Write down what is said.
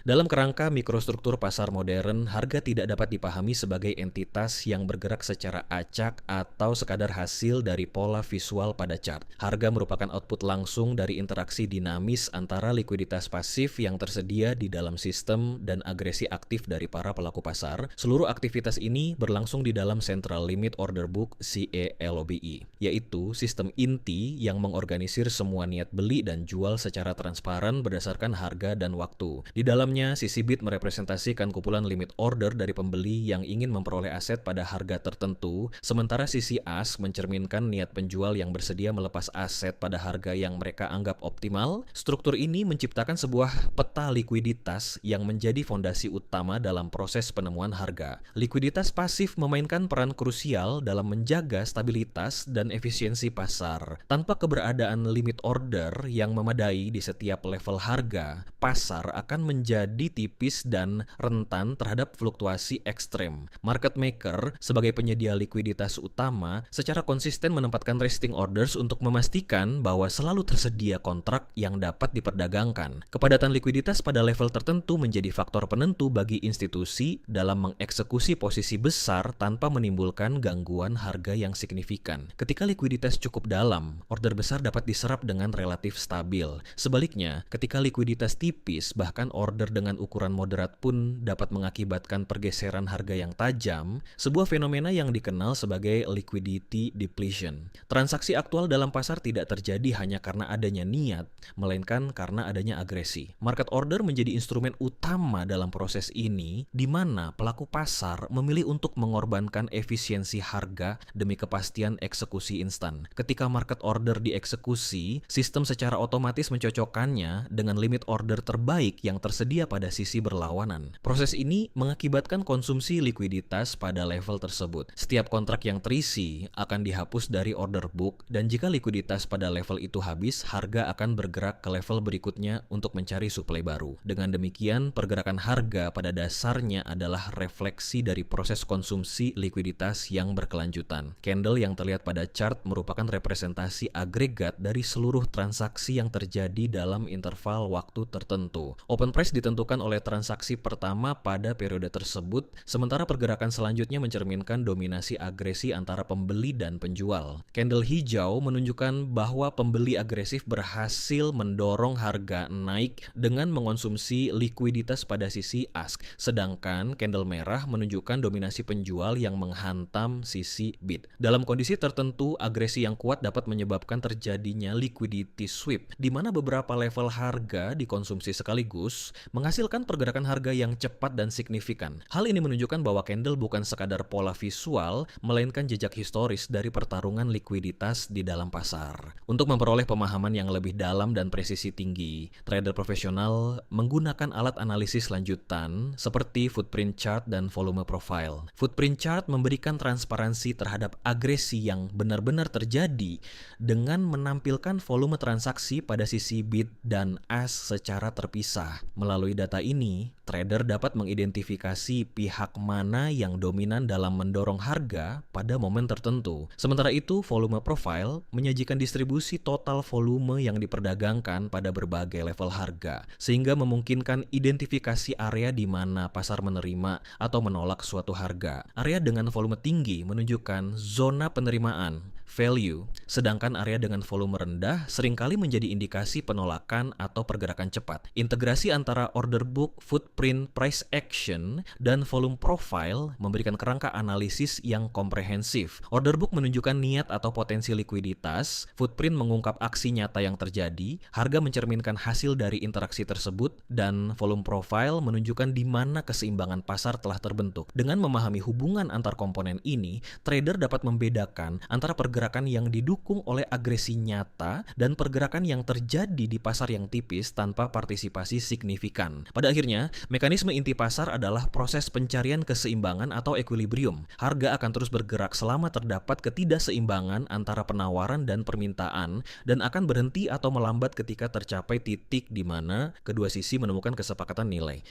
Dalam kerangka mikrostruktur pasar modern, harga tidak dapat dipahami sebagai entitas yang bergerak secara acak atau sekadar hasil dari pola visual pada chart. Harga merupakan output langsung dari interaksi dinamis antara likuiditas pasif yang tersedia di dalam sistem dan agresi aktif dari para pelaku pasar. Seluruh aktivitas ini berlangsung di dalam Central Limit Order Book (CELOBI), yaitu sistem inti yang mengorganisir semua niat beli dan jual secara transparan berdasarkan harga dan waktu. Di dalamnya, sisi bid merepresentasikan kumpulan limit order dari pembeli yang ingin memperoleh aset pada harga tertentu, sementara sisi ask mencerminkan niat penjual yang bersedia melepas aset pada harga yang mereka anggap optimal. Struktur ini menciptakan sebuah peta likuiditas yang menjadi fondasi utama dalam proses penemuan harga. Likuiditas pasif memainkan peran krusial dalam menjaga stabilitas dan efisiensi pasar. Tanpa keberadaan limit order yang memadai di setiap level harga, pasar akan menjadi tipis dan rentan terhadap fluktuasi ekstrem. Market maker sebagai penyedia likuiditas utama secara konsisten menempatkan resting orders untuk memastikan bahwa selalu tersedia kontrak yang dapat diperdagangkan. Kepadatan likuiditas pada level tertentu menjadi faktor penentu bagi institusi dalam mengeksekusi posisi besar tanpa menimbulkan gangguan harga yang signifikan. Ketika likuiditas cukup dalam, order besar dapat diserap dengan relatif stabil. Sebaliknya, ketika likuiditas tipis, bahkan order dengan ukuran moderat pun dapat mengakibatkan pergeseran harga yang tajam, sebuah fenomena yang dikenal sebagai liquidity depletion. Transaksi aktual dalam pasar tidak terjadi hanya karena adanya niat, melainkan karena adanya agresi. Market order menjadi instrumen utama dalam proses ini, di mana pelaku pasar memilih untuk mengorbankan efisiensi harga demi kepastian eksekusi instan. Ketika market order dieksekusi, sistem secara otomatis mencocokkannya dengan limit order terbaik yang tersedia pada sisi berlawanan. Proses ini mengakibatkan konsumsi likuiditas pada level tersebut. Setiap kontrak yang terisi akan dihapus dari order book, dan jika likuiditas pada level itu habis, harga akan bergerak ke level berikutnya untuk mencari suplai baru. Dengan demikian, pergerakan harga pada dasarnya adalah refleksi dari proses konsumsi likuiditas yang berkelanjutan. Candle yang terlihat pada chart merupakan representasi agregat dari seluruh transaksi yang terjadi dalam interval waktu tertentu. Open price ditentukan oleh transaksi pertama pada periode tersebut, sementara pergerakan selanjutnya mencerminkan dominasi agresi antara pembeli dan penjual. Candle hijau menunjukkan bahwa pembeli agresif berhasil mendorong harga naik dengan mengonsumsi likuiditas pada sisi ask, sedangkan candle merah menunjukkan dominasi penjual yang menghantam sisi bid. Dalam kondisi tertentu, agresi yang kuat dapat menyebabkan terjadinya liquidity sweep, di mana beberapa level harga dikonsumsi sekaligus, menghasilkan pergerakan harga yang cepat dan signifikan. Hal ini menunjukkan bahwa candle bukan sekadar pola visual, melainkan jejak historis dari pertarungan likuiditas di dalam pasar. Untuk memperoleh pemahaman yang lebih dalam dan presisi tinggi, trader profesional menggunakan alat analisis lanjutan seperti footprint chart dan volume profile. Footprint chart memberikan transparansi terhadap agresi yang benar-benar terjadi dengan menampilkan volume transaksi pada sisi bid dan ask secara terpisah. Melalui data ini, trader dapat mengidentifikasi pihak mana yang dominan dalam mendorong harga pada momen tertentu. Sementara itu, volume profile menyajikan distribusi total volume yang diperdagangkan pada berbagai level harga, sehingga memungkinkan identifikasi area di mana pasar menerima atau menolak suatu harga. Area dengan volume tinggi menunjukkan zona penerimaan value, sedangkan area dengan volume rendah seringkali menjadi indikasi penolakan atau pergerakan cepat. Integrasi antara order book, footprint, price action, dan volume profile memberikan kerangka analisis yang komprehensif. Order book menunjukkan niat atau potensi likuiditas, footprint mengungkap aksi nyata yang terjadi, harga mencerminkan hasil dari interaksi tersebut, dan volume profile menunjukkan di mana keseimbangan pasar telah terbentuk. Dengan memahami hubungan antar komponen ini, trader dapat membedakan antara pergerakan yang didukung oleh agresi nyata dan pergerakan yang terjadi di pasar yang tipis tanpa partisipasi signifikan. Pada akhirnya, mekanisme inti pasar adalah proses pencarian keseimbangan atau equilibrium. Harga akan terus bergerak selama terdapat ketidakseimbangan antara penawaran dan permintaan, dan akan berhenti atau melambat ketika tercapai titik di mana kedua sisi menemukan kesepakatan nilai.